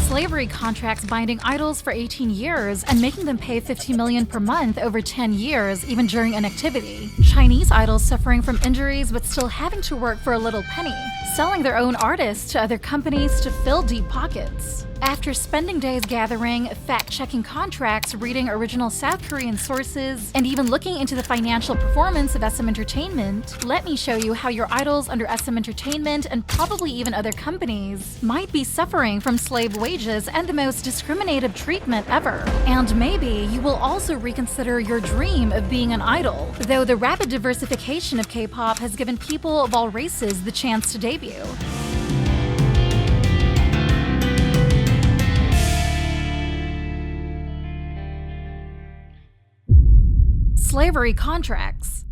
Slavery contracts binding idols for 18 years and making them pay $15 million per month over 10 years, even during inactivity. Chinese idols suffering from injuries but still having to work for a little penny. Selling their own artists to other companies to fill deep pockets. After spending days gathering, fact-checking contracts, reading original South Korean sources, and even looking into the financial performance of SM Entertainment, let me show you how your idols under SM Entertainment and probably even other companies might be suffering from slave wages and the most discriminative treatment ever. And maybe you will also reconsider your dream of being an idol, though the rapid diversification of K-pop has given people of all races the chance to debut. Slavery contracts.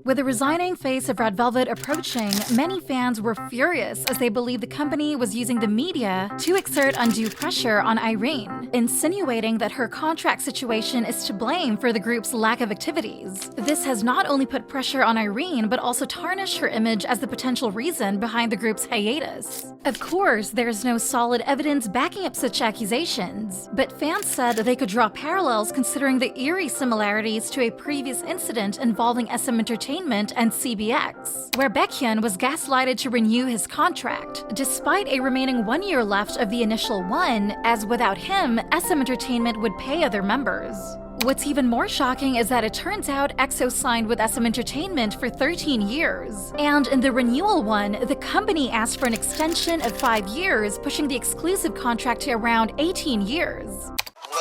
With the resigning face of Red Velvet approaching, many fans were furious as they believed the company was using the media to exert undue pressure on Irene, insinuating that her contract situation is to blame for the group's lack of activities. This has not only put pressure on Irene, but also tarnished her image as the potential reason behind the group's hiatus. Of course, there's no solid evidence backing up such accusations, but fans said they could draw parallels considering the eerie similarities to a previous incident involving SM Entertainment and CBX, where Baekhyun was gaslighted to renew his contract, despite a remaining 1 year left of the initial one, as without him, SM Entertainment would pay other members. What's even more shocking is that it turns out EXO signed with SM Entertainment for 13 years, and in the renewal one, the company asked for an extension of 5 years, pushing the exclusive contract to around 18 years. 뭔가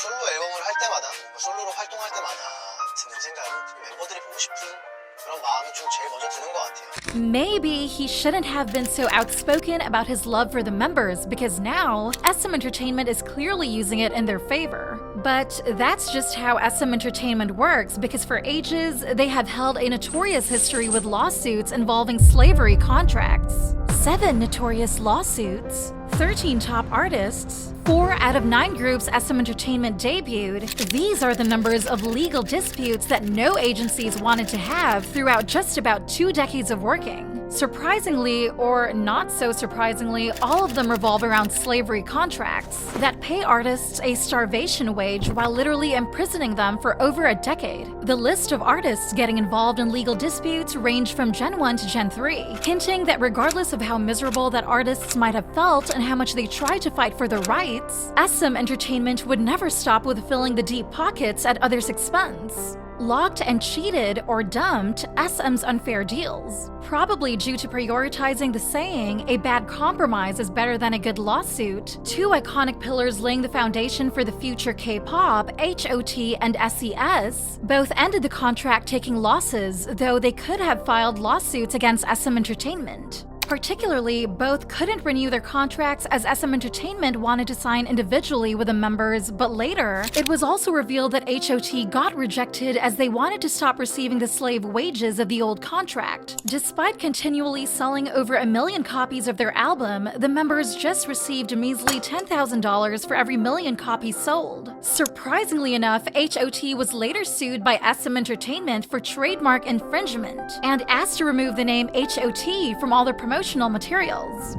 솔로 앨범을 할 때마다, 솔로로 활동할 때마다 드는 생각은 멤버들이 보고 싶은 그런 마음이 좀 제일 먼저 드는 것 같아요. Maybe he shouldn't have been so outspoken about his love for the members, because now SM Entertainment is clearly using it in their favor. But that's just how SM Entertainment works, because for ages, they have held a notorious history with lawsuits involving slavery contracts. 7 notorious lawsuits, 13 top artists, 4 out of 9 groups SM Entertainment debuted. These are the numbers of legal disputes that no agencies wanted to have throughout just about 2 decades of working. Surprisingly, or not so surprisingly, all of them revolve around slavery contracts that pay artists a starvation wage while literally imprisoning them for over a decade. The list of artists getting involved in legal disputes range from Gen 1 to Gen 3, hinting that regardless of how miserable that artists might have felt and how much they tried to fight for their rights, SM Entertainment would never stop with filling the deep pockets at others' expense. Locked and cheated or dumped SM's unfair deals, probably due to prioritizing the saying, a bad compromise is better than a good lawsuit. 2 iconic pillars laying the foundation for the future K-pop, HOT and SES, both ended the contract taking losses, though they could have filed lawsuits against SM Entertainment. Particularly, both couldn't renew their contracts as SM Entertainment wanted to sign individually with the members, but later, it was also revealed that HOT got rejected as they wanted to stop receiving the slave wages of the old contract. Despite continually selling over 1 million copies of their album, the members just received a measly $10,000 for every 1 million copies sold. Surprisingly enough, HOT was later sued by SM Entertainment for trademark infringement and asked to remove the name HOT from all their promotional materials.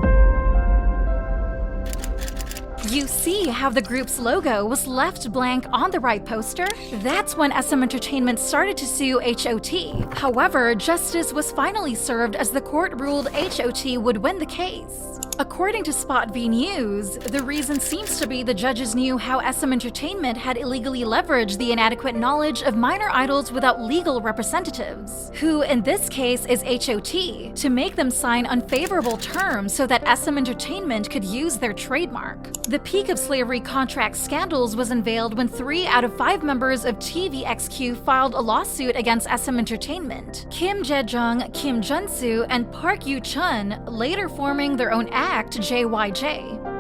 You see how the group's logo was left blank on the right poster? That's when SM Entertainment started to sue HOT. However, justice was finally served as the court ruled HOT would win the case. According to Spot V News, the reason seems to be the judges knew how SM Entertainment had illegally leveraged the inadequate knowledge of minor idols without legal representatives, who in this case is HOT, to make them sign unfavorable terms so that SM Entertainment could use their trademark. The peak of slavery contract scandals was unveiled when 3 out of 5 members of tvxq filed a lawsuit against SM Entertainment, Kim Jae-jung, Kim Jun-soo, and Park Yu-chun, later forming their own act, JYJ.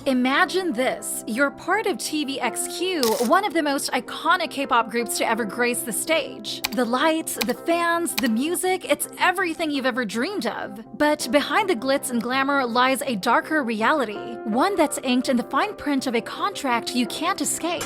Imagine this. You're part of tvxq, one of the most iconic K-pop groups to ever grace the stage. The lights, the fans, the music, it's everything you've ever dreamed of. But behind the glitz and glamour lies a darker reality, one that's inked in the fine print of a contract you can't escape.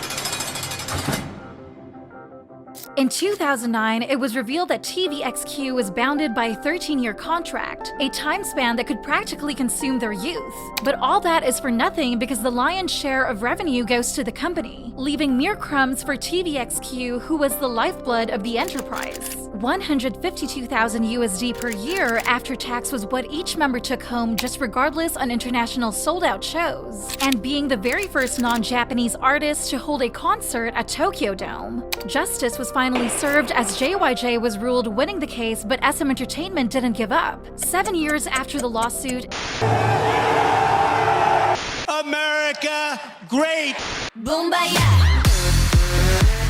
In 2009, it was revealed that tvxq was bounded by a 13-year contract, a time span that could practically consume their youth. But all that is for nothing because the lion's share of revenue goes to the company, leaving mere crumbs for tvxq, who was the lifeblood of the enterprise. 152,000 USD per year after tax was what each member took home just regardless on international sold-out shows, and being the very first non-Japanese artist to hold a concert at Tokyo Dome. Justice was finally served as JYJ was ruled winning the case, but SM Entertainment didn't give up. 7 years after the lawsuit, America, great! Boombaya!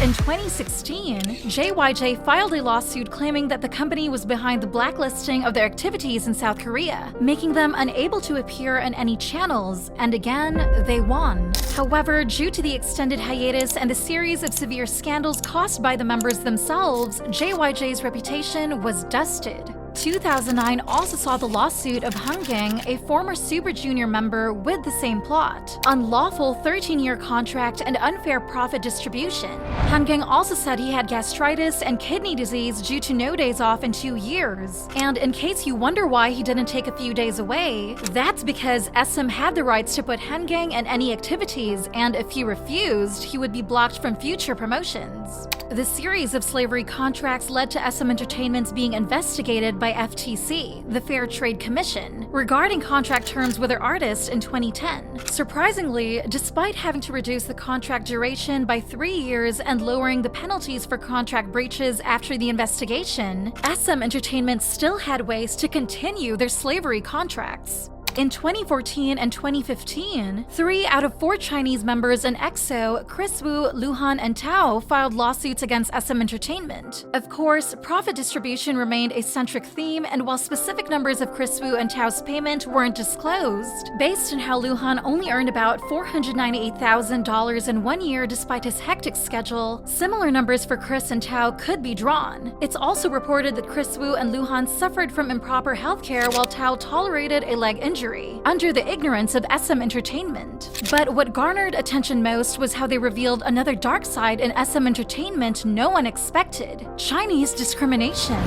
In 2016, JYJ filed a lawsuit claiming that the company was behind the blacklisting of their activities in South Korea, making them unable to appear on any channels, and again, they won. However, due to the extended hiatus and the series of severe scandals caused by the members themselves, JYJ's reputation was dusted. 2009 also saw the lawsuit of Hanggang, a former Super Junior member with the same plot: unlawful 13-year contract and unfair profit distribution. Hanggang also said he had gastritis and kidney disease due to no days off in 2 years. And in case you wonder why he didn't take a few days away, that's because SM had the rights to put Hanggang in any activities, and if he refused, he would be blocked from future promotions. The series of slavery contracts led to SM Entertainment's being investigated by FTC, the Fair Trade Commission, regarding contract terms with their artists in 2010. Surprisingly, despite having to reduce the contract duration by 3 years and lowering the penalties for contract breaches after the investigation, SM Entertainment still had ways to continue their slavery contracts. In 2014 and 2015, 3 out of 4 Chinese members in EXO, Kriswu, Luhan, and Tao filed lawsuits against SM Entertainment. Of course, profit distribution remained a centric theme, and while specific numbers of Kriswu and Tao's payment weren't disclosed, based on how Luhan only earned about $498,000 in 1 year despite his hectic schedule, similar numbers for Kris and Tao could be drawn. It's also reported that Kriswu and Luhan suffered from improper healthcare while Tao tolerated a leg injury, under the ignorance of SM Entertainment. But what garnered attention most was how they revealed another dark side in SM Entertainment no one expected: Chinese discrimination.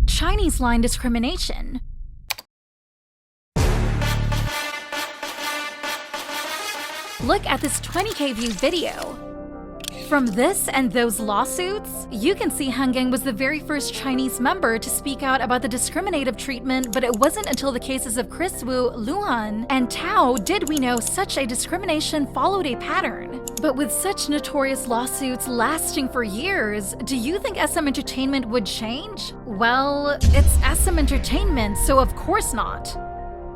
Chinese line discrimination. Look at this 20K view video. From this and those lawsuits, you can see Hanggang was the very first Chinese member to speak out about the discriminative treatment, but it wasn't until the cases of Kriswu, Luhan, and Tao did we know such a discrimination followed a pattern. But with such notorious lawsuits lasting for years, do you think SM Entertainment would change? Well, it's SM Entertainment, so of course not.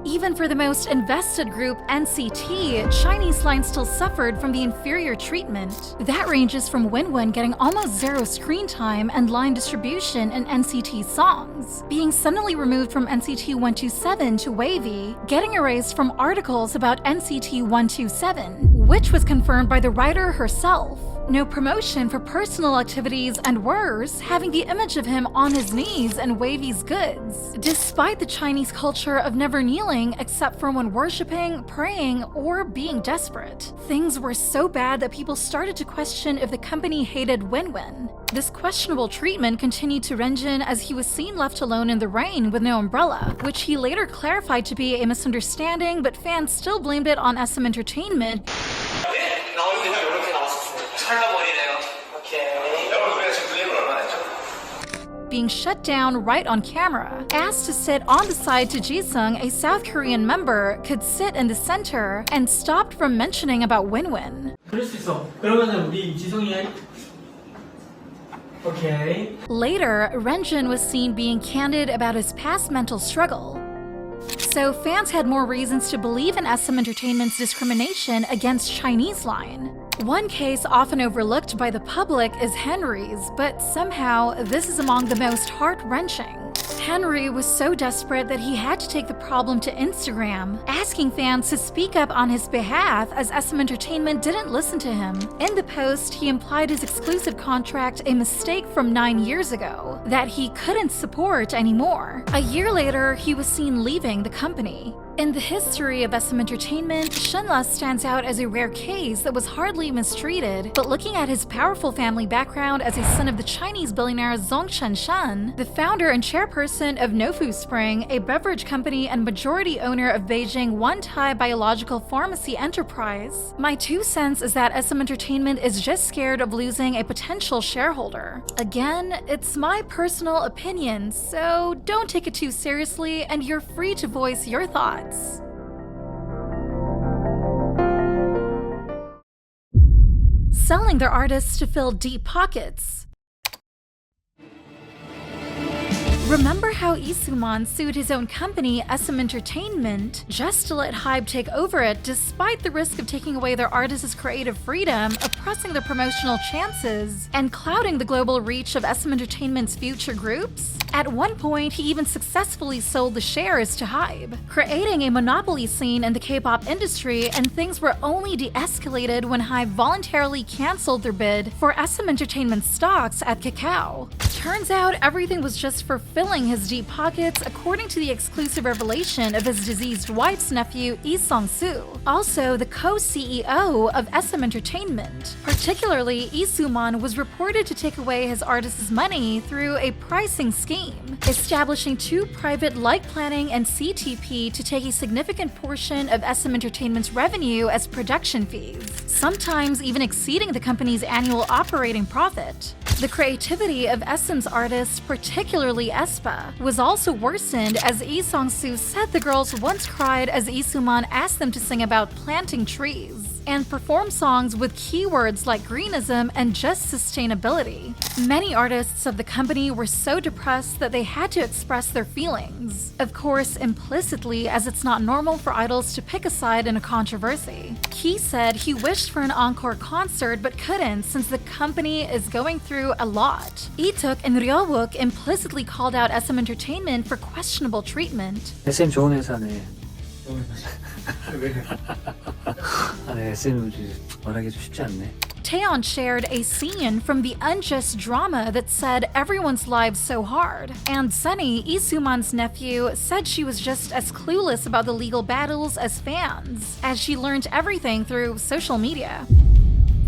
Even for the most invested group, NCT, Chinese line still suffered from the inferior treatment. That ranges from Winwin getting almost zero screen time and line distribution in NCT songs, being suddenly removed from NCT 127 to wayv, getting erased from articles about NCT 127, which was confirmed by the writer herself. No promotion for personal activities, and worse, having the image of him on his knees and wavy's goods. Despite the Chinese culture of never kneeling except for when worshipping, praying, or being desperate. Things were so bad that people started to question if the company hated Winwin. This questionable treatment continued to Renjun as he was seen left alone in the rain with no umbrella, which he later clarified to be a misunderstanding, but fans still blamed it on SM Entertainment. Being shut down right on camera. Asked to sit on the side to Jisung, a South Korean member could sit in the center, and stopped from mentioning about Winwin. 그럴 수 있어. 그러면은 우리 지성이 Okay. Later, Renjun was seen being candid about his past mental struggle. So fans had more reasons to believe in SM Entertainment's discrimination against Chinese line. One case often overlooked by the public is Henry's, but somehow this is among the most heart-wrenching. Henry was so desperate that he had to take the problem to Instagram, asking fans to speak up on his behalf as SM Entertainment didn't listen to him. In the post, he implied his exclusive contract a mistake from 9 years ago that he couldn't support anymore. A year later, he was seen leaving the company. In the history of SM Entertainment, Shenla stands out as a rare case that was hardly mistreated, but looking at his powerful family background as a son of the Chinese billionaire Zhongshan Shan, the founder and chairperson of Nofu Spring, a beverage company and majority owner of Beijing Wantai Biological Pharmacy Enterprise, my 2 cents is that SM Entertainment is just scared of losing a potential shareholder. Again, it's my personal opinion, so don't take it too seriously and you're free to voice your thoughts. Selling their artists to fill deep pockets. Remember how Isuman sued his own company, SM Entertainment, just to let HYBE take over it despite the risk of taking away their artists' creative freedom, oppressing their promotional chances, and clouding the global reach of SM Entertainment's future groups? At one point, he even successfully sold the shares to HYBE, creating a monopoly scene in the K-pop industry, and things were only de-escalated when HYBE voluntarily cancelled their bid for SM Entertainment stocks at Kakao. Turns out everything was just for filling his deep pockets, according to the exclusive revelation of his deceased wife's nephew, Lee Sung-soo, also the co-CEO of SM Entertainment. Particularly, Lee Soo-man was reported to take away his artists' money through a pricing scheme, establishing 2 private like planning and CTP to take a significant portion of SM Entertainment's revenue as production fees, sometimes even exceeding the company's annual operating profit. The creativity of SM's artists, particularly aespa, was also worsened as Lee Sung-soo said the girls once cried as Lee Soo-man asked them to sing about planting trees and perform songs with keywords like greenism and just sustainability. Many artists of the company were so depressed that they had to express their feelings. Of course, implicitly, as it's not normal for idols to pick a side in a controversy. Key said he wished for an encore concert but couldn't since the company is going through a lot. Ituk and Ryeowook implicitly called out SM Entertainment for questionable treatment. SM 좋은 회사네. 왜? 아, 네, SM 말하기 좀 쉽지 않네. Taeyeon shared a scene from the unjust drama that said everyone's lives so hard, and Sunny, Lee Soo-man's nephew, said she was just as clueless about the legal battles as fans, as she learned everything through social media.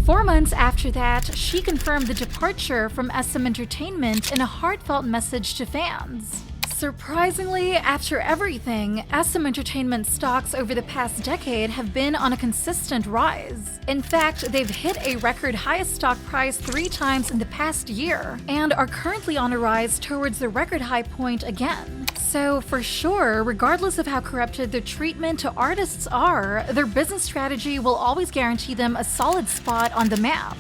4 months after that, she confirmed the departure from SM Entertainment in a heartfelt message to fans. Surprisingly, after everything, SM Entertainment stocks over the past decade have been on a consistent rise. In fact, they've hit a record highest stock price 3 times in the past year, and are currently on a rise towards the record high point again. So for sure, regardless of how corrupted their treatment to artists are, their business strategy will always guarantee them a solid spot on the map.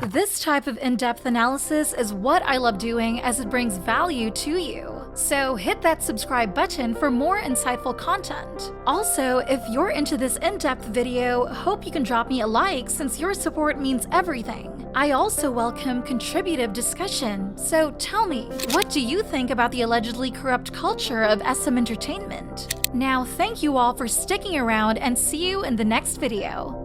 This type of in-depth analysis is what I love doing as it brings value to you. So hit that subscribe button for more insightful content. Also, if you're into this in-depth video, hope you can drop me a like since your support means everything. I also welcome contributive discussion, so tell me, what do you think about the allegedly corrupt culture of SM Entertainment? Now, thank you all for sticking around and see you in the next video.